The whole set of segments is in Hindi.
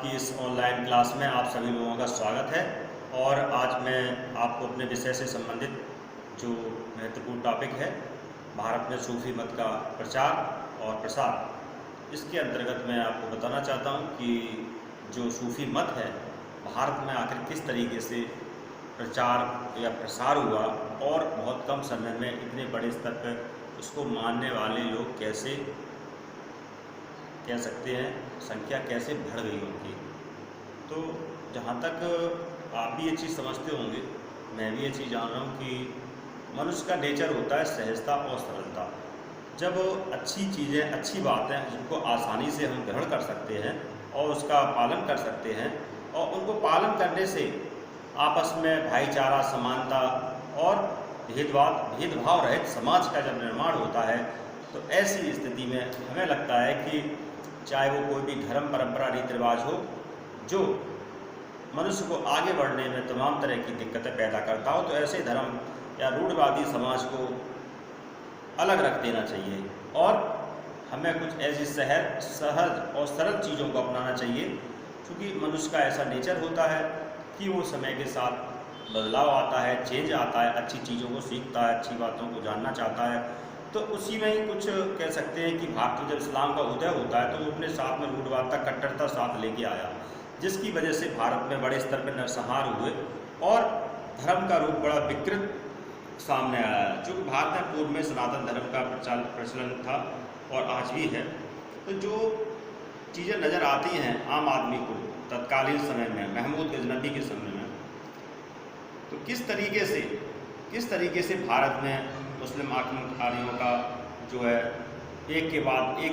की इस ऑनलाइन क्लास में आप सभी लोगों का स्वागत है। और आज मैं आपको अपने विषय से संबंधित जो महत्वपूर्ण टॉपिक है, भारत में सूफी मत का प्रचार और प्रसार, इसके अंतर्गत मैं आपको बताना चाहता हूं कि जो सूफी मत है भारत में आखिर किस तरीके से प्रचार या प्रसार हुआ और बहुत कम समय में इतने बड़े स्तर पर उसको मानने वाले लोग कैसे, कह सकते हैं, संख्या कैसे बढ़ गई उनकी। तो जहाँ तक आप भी ये चीज़ समझते होंगे, मैं भी ये चीज़ जान रहा हूँ कि मनुष्य का नेचर होता है सहजता और सरलता। जब अच्छी चीज़ें, अच्छी बातें जिनको आसानी से हम ग्रहण कर सकते हैं और उसका पालन कर सकते हैं और उनको पालन करने से आपस में भाईचारा, समानता और भेदभाव रहित समाज का जब निर्माण होता है, तो ऐसी स्थिति में हमें लगता है कि चाहे वो कोई भी धर्म, परंपरा, रीति रिवाज हो जो मनुष्य को आगे बढ़ने में तमाम तरह की दिक्कतें पैदा करता हो, तो ऐसे धर्म या रूढ़िवादी समाज को अलग रख देना चाहिए और हमें कुछ ऐसी सहज और सरल चीज़ों को अपनाना चाहिए। क्योंकि मनुष्य का ऐसा नेचर होता है कि वो समय के साथ बदलाव आता है, चेंज आता है, अच्छी चीज़ों को सीखता है, अच्छी बातों को जानना चाहता है। तो उसी में ही कुछ कह सकते हैं कि भारत में जब इस्लाम का उदय होता है तो वो अपने साथ में रूढ़िवादिता, कट्टरता साथ लेके आया, जिसकी वजह से भारत में बड़े स्तर पर नरसंहार हुए और धर्म का रूप बड़ा विकृत सामने आया। जो भारत में पूर्व में सनातन धर्म का प्रचलन था और आज भी है, तो जो चीज़ें नज़र आती हैं आम आदमी को तत्कालीन समय में, महमूद गजनबी के समय में, तो किस तरीके से भारत में मुस्लिम आक्रमणकारियों का जो है एक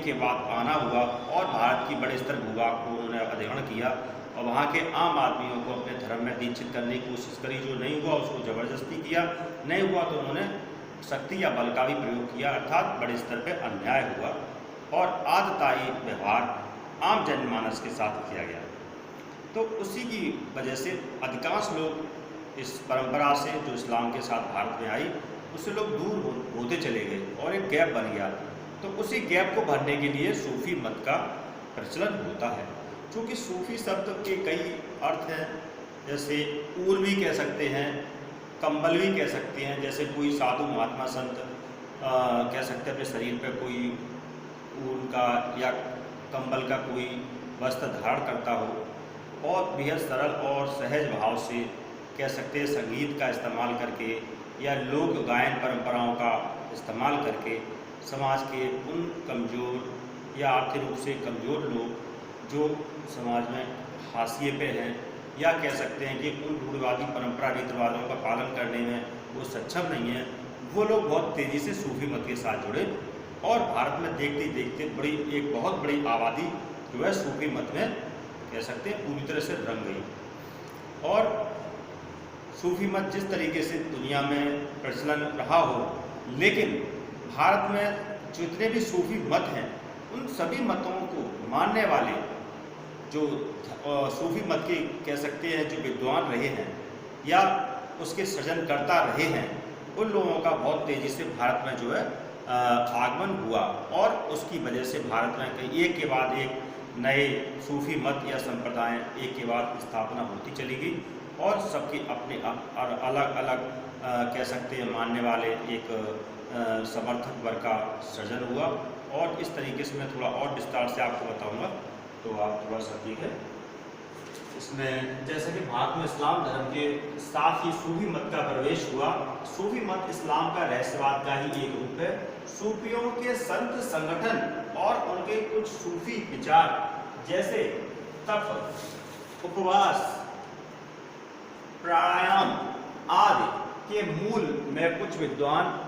के बाद आना हुआ और भारत की बड़े स्तर भूभाग को उन्होंने अधिग्रहण किया और वहाँ के आम आदमियों को अपने धर्म में दीक्षित करने की कोशिश करी। जो नहीं हुआ उसको ज़बरदस्ती किया, नहीं हुआ तो उन्होंने शक्ति या बल का भी प्रयोग किया, अर्थात बड़े स्तर पर अन्याय हुआ और आतताई व्यवहार आम जनमानस के साथ किया गया। तो उसी की वजह से अधिकांश लोग इस परंपरा से जो इस्लाम के साथ भारत में आई, उससे लोग दूर होते चले गए और एक गैप बन गया। तो उसी गैप को भरने के लिए सूफी मत का प्रचलन होता है। क्योंकि सूफी शब्द के कई अर्थ हैं, जैसे ऊर भी कह सकते हैं, कंबल भी कह सकते हैं, जैसे कोई साधु महात्मा संत कह सकते हैं अपने शरीर पर कोई ऊन का या कंबल का कोई वस्त्र धारण करता हो और बेहद सरल और सहज भाव से कह सकते हैं संगीत का इस्तेमाल करके या लोक गायन परंपराओं का इस्तेमाल करके समाज के उन कमज़ोर या आर्थिक रूप से कमज़ोर लोग जो समाज में हाशिए पे हैं या कह सकते हैं कि उन रूढ़िवादी परंपरा रीति रिवाजों का पालन करने में वो सक्षम नहीं है, वो लोग बहुत तेज़ी से सूफी मत के साथ जुड़े और भारत में देखते देखते एक बहुत बड़ी आबादी जो है सूफी मत में कह सकते हैं पूरी तरह से रंग गई। और सूफी मत जिस तरीके से दुनिया में प्रचलन रहा हो, लेकिन भारत में जितने भी सूफी मत हैं उन सभी मतों को मानने वाले जो सूफी मत के कह सकते हैं जो विद्वान रहे हैं या उसके सृजनकर्ता रहे हैं, उन लोगों का बहुत तेज़ी से भारत में जो है आगमन हुआ और उसकी वजह से भारत में कई एक के बाद एक नए सूफी मत या संप्रदाय एक के बाद स्थापना होती चली गई और सबके अपने अलग अलग कह सकते हैं मानने वाले एक समर्थक वर्ग का सृजन हुआ। और इस तरीके से मैं थोड़ा और विस्तार से आपको बताऊंगा, तो आप थोड़ा सा ठीक है। इसमें जैसे कि भारत में इस्लाम धर्म के साथ ही सूफी मत का प्रवेश हुआ। सूफी मत इस्लाम का रहस्यवाद का ही एक रूप है। सूफियों के संत संगठन और उनके कुछ सूफी विचार जैसे तप, उपवास, प्राणायाम आदि के मूल में कुछ विद्वान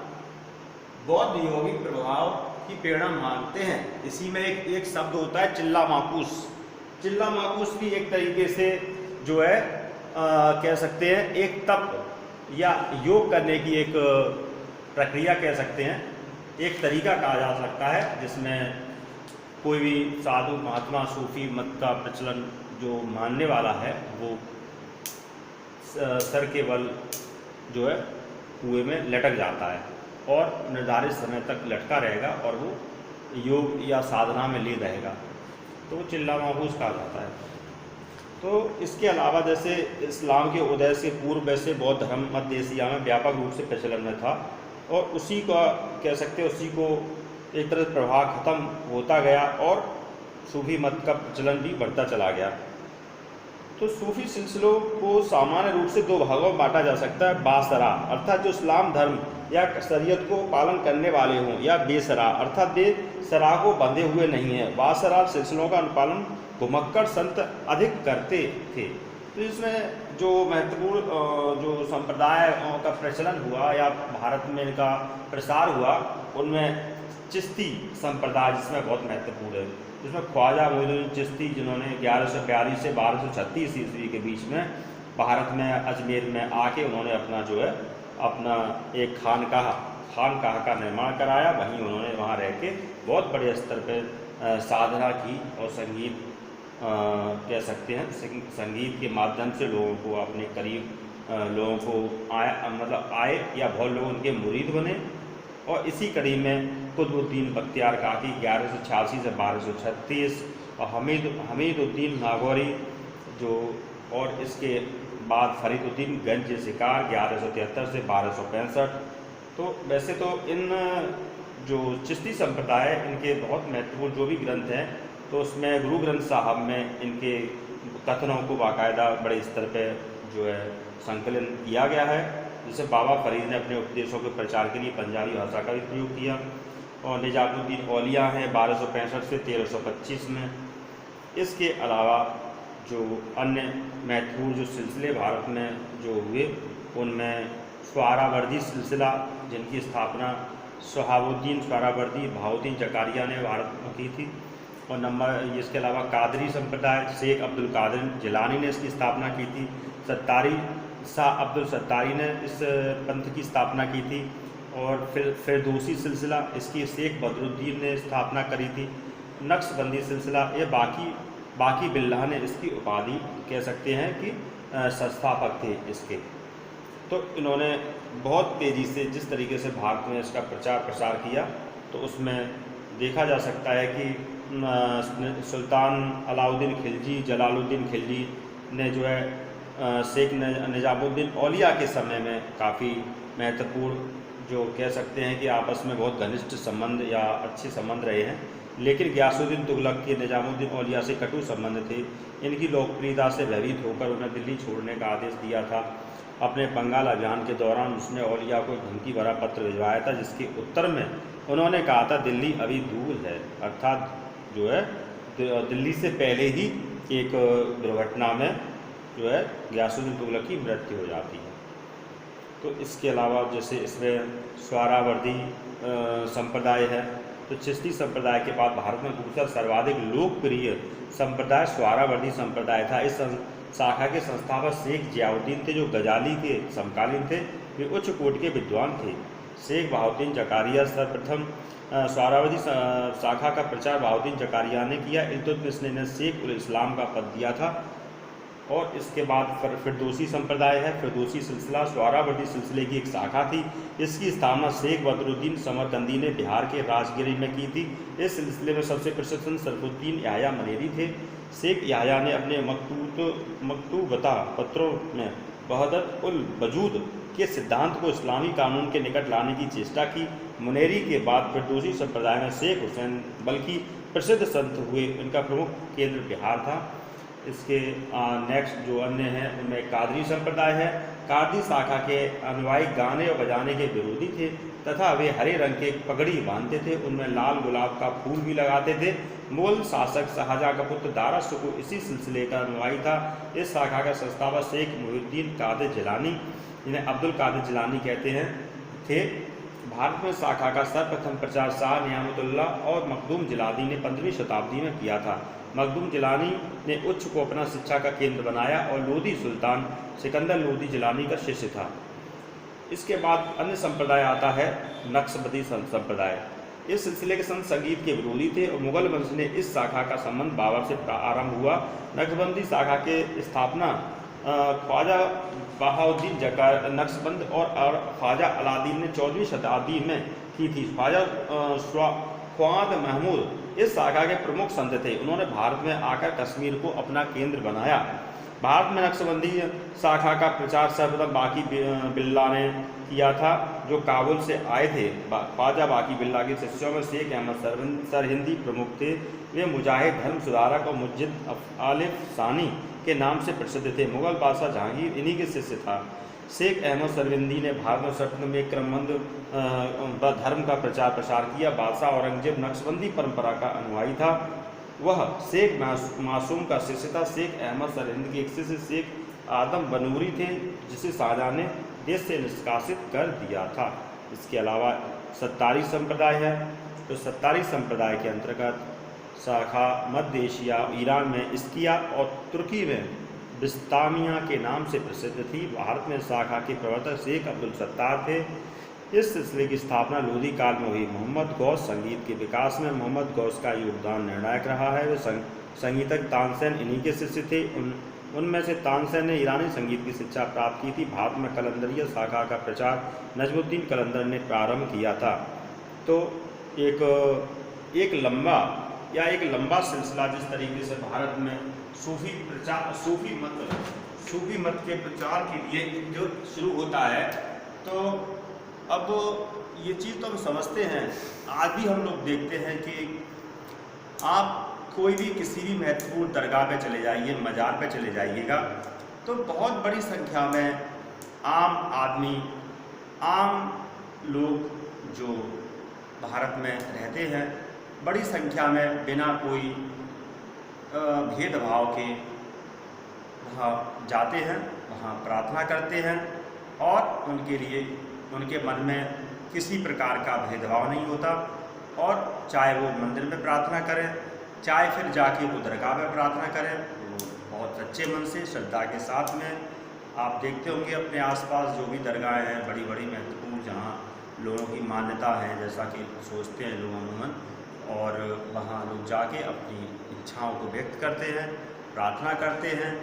बौद्ध यौगिक प्रभाव की प्रेरणा मानते हैं। इसी में एक शब्द होता है चिल्ला माकूस। चिल्ला माकूस भी एक तरीके से जो है कह सकते हैं एक तप या योग करने की एक प्रक्रिया कह सकते हैं, एक तरीका कहा जा सकता है जिसमें कोई भी साधु महात्मा सूफी मत का प्रचलन जो मानने वाला है वो सर के बल जो है कुएं में लटक जाता है और निर्धारित समय तक लटका रहेगा और वो योग या साधना में लीन रहेगा, तो वो चिल्ला माकूस कहा जाता है। तो इसके अलावा जैसे इस्लाम के उदय से पूर्व वैसे बौद्ध धर्म मध्य एशिया में व्यापक रूप से प्रचलन में था, और उसी का कह सकते हैं उसी को एक तरह से प्रभाव खत्म होता गया और सूफी मत का प्रचलन भी बढ़ता चला गया। तो सूफी सिलसिलों को सामान्य रूप से दो भागों में बांटा जा सकता है। बासरा अर्थात जो इस्लाम धर्म या शरीयत को पालन करने वाले हों, या बेसरा अर्थात वे सरा को बंधे हुए नहीं हैं। बासरा सिलसिलों का अनुपालन घुमक्कड़ संत अधिक करते थे। तो इसमें जो महत्वपूर्ण जो संप्रदाय का प्रचलन हुआ या भारत में इनका प्रसार हुआ, उनमें चिश्ती संप्रदाय जिसमें बहुत महत्वपूर्ण है, जिसमें ख्वाजा मोइनुद्दीन चिश्ती जिन्होंने 1142 से 1236 ईस्वी के बीच में भारत में अजमेर में आके उन्होंने अपना जो है अपना एक खानकाह का निर्माण कराया। वहीं उन्होंने वहाँ रह के बहुत बड़े स्तर पर साधना की और संगीत कह सकते हैं संगीत के माध्यम से लोगों को अपने करीब लोगों को आए या बहुत लोग उनके मुरीद बने। और इसी कड़ी में कुतुबुद्दीन बख्तियार काकी 1186 से 1236 और हमीदुद्दीन नागौरी जो, और इसके बाद फरीदुद्दीन गंज शिकार 1173 से 1265। तो वैसे तो इन जो चिश्ती संप्रदाय इनके बहुत महत्वपूर्ण जो भी ग्रंथ हैं, तो उसमें गुरु ग्रंथ साहब में इनके कथनों को बाकायदा बड़े स्तर पर जो है संकलन किया गया है। जैसे बाबा फरीद ने अपने उपदेशों के प्रचार के लिए पंजाबी भाषा का भी प्रयोग किया। और निजामुद्दीन औलिया हैं 1265 से 1325 में। इसके अलावा जो अन्य महत्वपूर्ण जो सिलसिले भारत में जो हुए, उनमें सोहरावर्दी सिलसिला जिनकी स्थापना शहाबुद्दीन सोहरावर्दी बहाउद्दीन जकारिया ने भारत में की थी। और इसके अलावा कादरी संप्रदाय शेख अब्दुल कादिर जिलानी ने इसकी स्थापना की थी। सत्तारी शाह अब्दुल सत्तारी ने इस पंथ की स्थापना की थी। और फिर फिरदौसी सिलसिला इसकी शेख बदरुद्दीन ने स्थापना करी थी। नक्शबंदी सिलसिला ये बाकी बिल्लाह ने इसकी उपाधि कह सकते हैं कि संस्थापक थे इसके। तो इन्होंने बहुत तेज़ी से जिस तरीके से भारत में इसका प्रचार प्रसार किया, तो उसमें देखा जा सकता है कि सुल्तान अलाउद्दीन खिलजी जलालुद्दीन खिलजी ने जो है शेख निजामुद्दीन औलिया के समय में काफ़ी महत्वपूर्ण जो कह सकते हैं कि आपस में बहुत घनिष्ठ संबंध या अच्छे संबंध रहे हैं। लेकिन गियासुद्दीन तुगलक के निजामुद्दीन औलिया से कटु संबंध थे। इनकी लोकप्रियता से भयभीत होकर उन्हें दिल्ली छोड़ने का आदेश दिया था। अपने बंगाल अभियान के दौरान उसने औलिया को धमकी भरा पत्र भिजवाया था, जिसके उत्तर में उन्होंने कहा था दिल्ली अभी दूर है, अर्थात जो है दिल्ली से पहले ही एक दुर्घटना में जो है गियासुद्दीन तुगलक की मृत्यु हो जाती है। तो इसके अलावा जैसे इसमें सोहरावर्दी संप्रदाय है, तो चिश्ती संप्रदाय के बाद भारत में दूसरा सर्वाधिक लोकप्रिय संप्रदाय सोहरावर्दी संप्रदाय था। इस शाखा के संस्थापक शेख जियाउद्दीन थे, जो गजाली के समकालीन थे। वे उच्च कोटि के विद्वान थे। शेख बहाउद्दीन जकारिया सर्वप्रथम सोहरावर्दी शाखा का प्रचार बहाउद्दीन जकारिया ने किया। इल्तुतमिश ने शेख उल इस्लाम का पद दिया था। और इसके बाद फिरदौसी संप्रदाय है। फिरदौसी सिलसिला सोहरावर्दी सिलसिले की एक शाखा थी। इसकी स्थापना शेख बदरुद्दीन समरकंदी ने बिहार के राजगिरी में की थी। इस सिलसिले में सबसे प्रसिद्ध सरफुद्दीन याह्या मनेरी थे। शेख याह्या ने अपने मकतूबता पत्रों में वहदत उल वजूद के सिद्धांत को इस्लामी कानून के निकट लाने की चेष्टा की। मुनेरी के बाद फिरदौसी संप्रदाय में शेख हुसैन बल्कि प्रसिद्ध संत हुए। इनका प्रमुख केंद्र बिहार था। इसके नेक्स्ट जो अन्य हैं उनमें कादरी संप्रदाय है। कादरी शाखा के अनुयायी गाने और बजाने के विरोधी थे तथा वे हरे रंग के पगड़ी बांधते थे। उनमें लाल गुलाब का फूल भी लगाते थे। मुगल शासक शाहजहाँ का पुत्र दारा शुको इसी सिलसिले का अनुयायी था। इस शाखा का संस्थापक शेख मुहिउद्दीन कादिर जिलानी, जिन्हें अब्दुल कादिर जिलानी कहते हैं, थे। भारत में शाखा का सर्वप्रथम प्रचार शाह नियामतुल्लाह और मखदूम जिलानी ने 15वीं शताब्दी में किया था। मखदूम जिलानी ने उच्च को अपना शिक्षा का केंद्र बनाया और लोधी सुल्तान सिकंदर लोधी जिलानी का शिष्य था। इसके बाद अन्य संप्रदाय आता है नक्शबंदी संप्रदाय। इस सिलसिले के संत संगीत के विरोधी थे और मुगल वंश ने इस शाखा का संबंध बाबर से आरंभ हुआ। नक्शबंदी शाखा के स्थापना ख्वाजा बहाउद्दीन नक्शबंद और ख्वाजा अलादीन ने 14वीं शताब्दी में की थी। ख्वाद महमूद इस शाखा के प्रमुख संत थे। उन्होंने भारत में आकर कश्मीर को अपना केंद्र बनाया। भारत में नक्शबंदी शाखा का प्रचार सर्वप्रथम बाकी बिल्ला ने किया था, जो काबुल से आए थे। ख्वाजा बाकी बिल्ला के शिष्यों में शेख अहमद सरहिंदी प्रमुख थे। वे मुजाहिद, धर्म सुधारक और मुज्जिद आलिफ सानी के नाम से प्रसिद्ध थे। मुगल बादशाह जहांगीर इन्हीं के शिष्य था। शेख अहमद सरहिंदी ने भारत में सर्वप्रथम एक क्रमबद्ध धर्म का प्रचार प्रसार किया। बादशाह औरंगजेब नक्शबंदी परंपरा का अनुयायी था। वह शेख मासूम का शिष्य था। शेख अहमद सरहिंदी के एक शिष्य शेख आदम बनूरी थे, जिसे शाहजहां ने देश से निष्कासित कर दिया था। इसके अलावा सत्तारी संप्रदाय है। तो सत्तारी संप्रदाय के अंतर्गत शाखा मध्य एशिया, ईरान में इस्किया और तुर्की में बिस्तामिया के नाम से प्रसिद्ध थी। भारत में शाखा के प्रवर्तक शेख अब्दुल सत्तार थे। इस सिलसिले की स्थापना लोधी काल में हुई। मोहम्मद गौस संगीत के विकास में मोहम्मद गौस का योगदान निर्णायक रहा है। वे संगीतक तानसेन इन्हीं के शिष्य थे। उनमें से तानसेन ने ईरानी संगीत की शिक्षा प्राप्त की थी। भारत में कलंदरिया शाखा का प्रचार नजमुद्दीन कलंदर ने प्रारंभ किया था। तो एक लंबा सिलसिला जिस तरीके से भारत में सूफी मत के प्रचार के लिए जो शुरू होता है, तो अब ये चीज़ तो हम समझते हैं। आज भी हम लोग देखते हैं कि आप कोई भी किसी भी महत्वपूर्ण दरगाह पे चले जाइए, मज़ार पे चले जाइएगा, तो बहुत बड़ी संख्या में आम आदमी, आम लोग जो भारत में रहते हैं, बड़ी संख्या में बिना कोई भेदभाव के वहाँ जाते हैं, वहाँ प्रार्थना करते हैं और उनके मन में किसी प्रकार का भेदभाव नहीं होता। और चाहे वो मंदिर में प्रार्थना करें, चाहे फिर जाके वो दरगाह में प्रार्थना करें, वो बहुत सच्चे मन से श्रद्धा के साथ में। आप देखते होंगे अपने आसपास जो भी दरगाहें हैं बड़ी बड़ी महत्वपूर्ण, जहाँ लोगों की मान्यता है, जैसा कि सोचते हैं लोग अमूमन, और वहाँ लोग जाके अपनी इच्छाओं को व्यक्त करते हैं, प्रार्थना करते हैं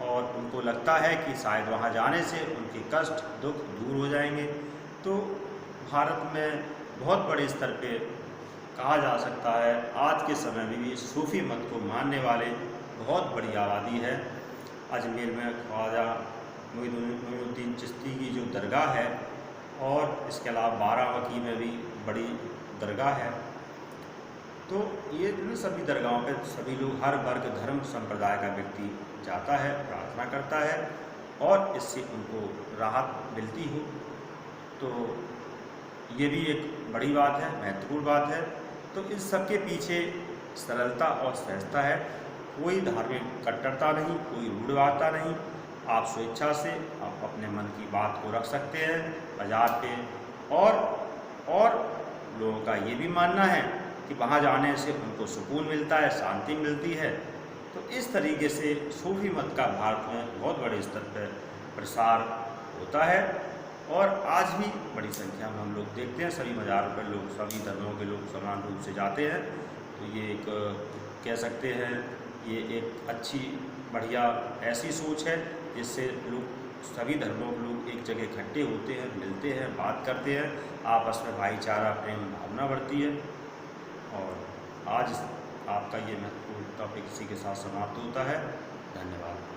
और उनको लगता है कि शायद वहाँ जाने से उनके कष्ट दुख दूर हो जाएंगे। तो भारत में बहुत बड़े स्तर पे कहा जा सकता है आज के समय में भी सूफी मत को मानने वाले बहुत बड़ी आबादी है। अजमेर में ख्वाजा मोइनुद्दीन चिश्ती की जो दरगाह है, और इसके अलावा बाराबंकी में भी बड़ी दरगाह है। तो ये सभी दरगाहों पे सभी लोग, हर वर्ग धर्म संप्रदाय का व्यक्ति जाता है, प्रार्थना करता है और इससे उनको राहत मिलती हो। तो ये भी एक बड़ी बात है, महत्वपूर्ण बात है। तो इस सब के पीछे सरलता और सहजता है। कोई धार्मिक कट्टरता नहीं, कोई रूढ़वादिता नहीं। आप स्वेच्छा से आप अपने मन की बात को रख सकते हैं बाजार पे। और लोगों का ये भी मानना है कि वहाँ जाने से उनको सुकून मिलता है, शांति मिलती है। तो इस तरीके से सूफी मत का भारत में बहुत बड़े स्तर पर प्रसार होता है और आज भी बड़ी संख्या में हम लोग देखते हैं। सभी मज़ारों पर लोग, सभी धर्मों के लोग समान रूप से जाते हैं। तो ये एक कह सकते हैं, ये एक अच्छी बढ़िया ऐसी सोच है जिससे लोग, सभी धर्मों के लोग एक जगह इकट्ठे होते हैं, मिलते हैं, बात करते हैं, आपस में भाईचारा प्रेम भावना बढ़ती है। और आज आपका ये महत्वपूर्ण टॉपिक इसी के साथ समाप्त होता है। धन्यवाद।